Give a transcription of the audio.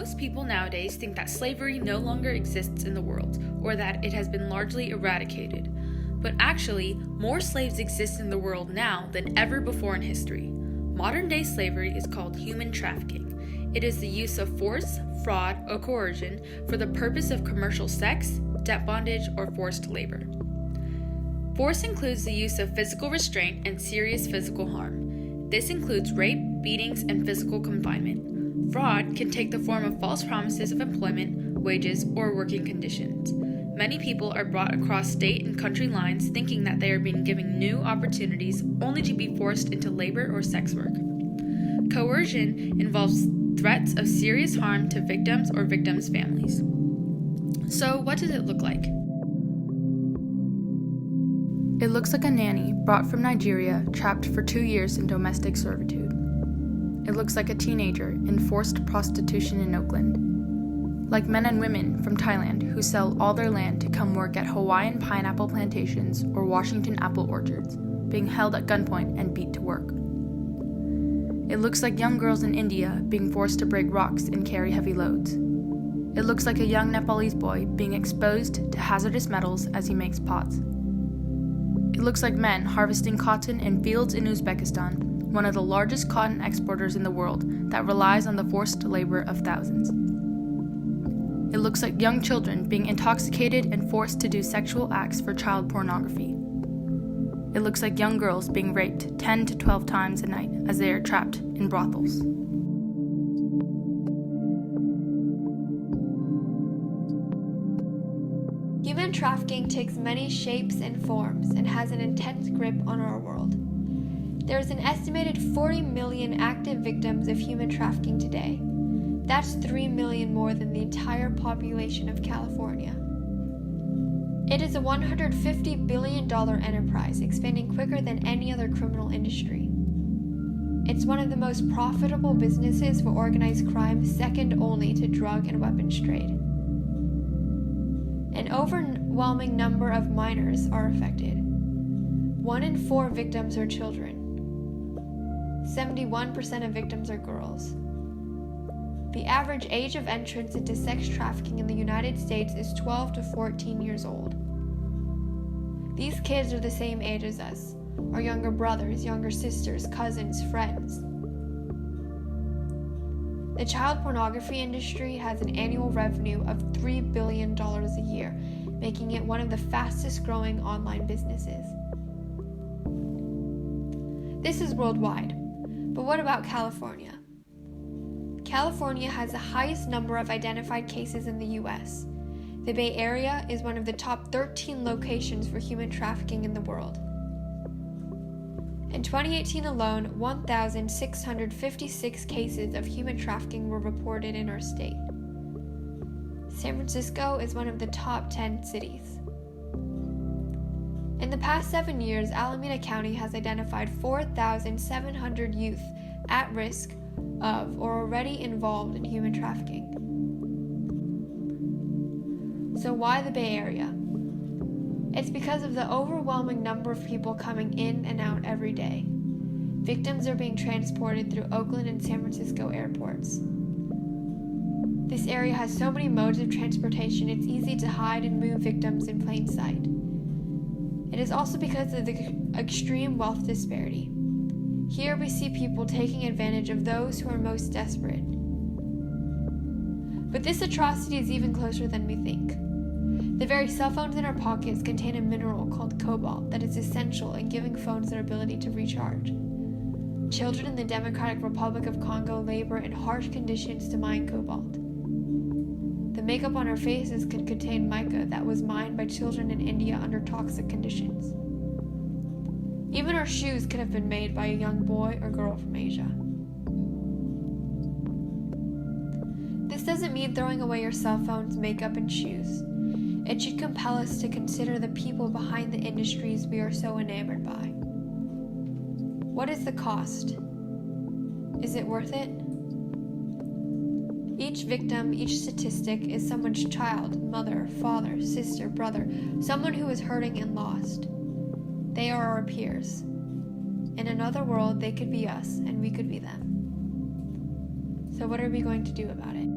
Most people nowadays think that slavery no longer exists in the world, or that it has been largely eradicated. But actually, more slaves exist in the world now than ever before in history. Modern-day slavery is called human trafficking. It is the use of force, fraud, or coercion for the purpose of commercial sex, debt bondage, or forced labor. Force includes the use of physical restraint and serious physical harm. This includes rape, beatings, and physical confinement. Fraud can take the form of false promises of employment, wages, or working conditions. Many people are brought across state and country lines thinking that they are being given new opportunities only to be forced into labor or sex work. Coercion involves threats of serious harm to victims or victims' families. So, what does it look like? It looks like a nanny brought from Nigeria, trapped for 2 years in domestic servitude. It looks like a teenager in forced prostitution in Oakland. Like men and women from Thailand who sell all their land to come work at Hawaiian pineapple plantations or Washington apple orchards, being held at gunpoint and beat to work. It looks like young girls in India being forced to break rocks and carry heavy loads. It looks like a young Nepalese boy being exposed to hazardous metals as he makes pots. It looks like men harvesting cotton in fields in Uzbekistan, one of the largest cotton exporters in the world that relies on the forced labor of thousands. It looks like young children being intoxicated and forced to do sexual acts for child pornography. It looks like young girls being raped 10 to 12 times a night as they are trapped in brothels. Human trafficking takes many shapes and forms and has an intense grip on our world. There is an estimated 40 million active victims of human trafficking today. That's 3 million more than the entire population of California. It is a $150 billion enterprise, expanding quicker than any other criminal industry. It's one of the most profitable businesses for organized crime, second only to drug and weapons trade. An overwhelming number of minors are affected. 1 in 4 victims are children. 71% of victims are girls. The average age of entrance into sex trafficking in the United States is 12 to 14 years old. These kids are the same age as us, our younger brothers, younger sisters, cousins, friends. The child pornography industry has an annual revenue of $3 billion a year, making it one of the fastest growing online businesses. This is worldwide, but what about California? California has the highest number of identified cases in the U.S. The Bay Area is one of the top 13 locations for human trafficking in the world. In 2018 alone, 1,656 cases of human trafficking were reported in our state. San Francisco is one of the top 10 cities. In the past 7 years, Alameda County has identified 4,700 youth at risk of or already involved in human trafficking. So why the Bay Area? It's because of the overwhelming number of people coming in and out every day. Victims are being transported through Oakland and San Francisco airports. This area has so many modes of transportation, it's easy to hide and move victims in plain sight. It is also because of the extreme wealth disparity. Here we see people taking advantage of those who are most desperate. But this atrocity is even closer than we think. The very cell phones in our pockets contain a mineral called cobalt that is essential in giving phones their ability to recharge. Children in the Democratic Republic of Congo labor in harsh conditions to mine cobalt. The makeup on our faces could contain mica that was mined by children in India under toxic conditions. Even our shoes could have been made by a young boy or girl from Asia. This doesn't mean throwing away your cell phones, makeup, and shoes. It should compel us to consider the people behind the industries we are so enamored by. What is the cost? Is it worth it? Each victim, each statistic is someone's child, mother, father, sister, brother, someone who is hurting and lost. They are our peers. In another world, they could be us, and we could be them. So what are we going to do about it?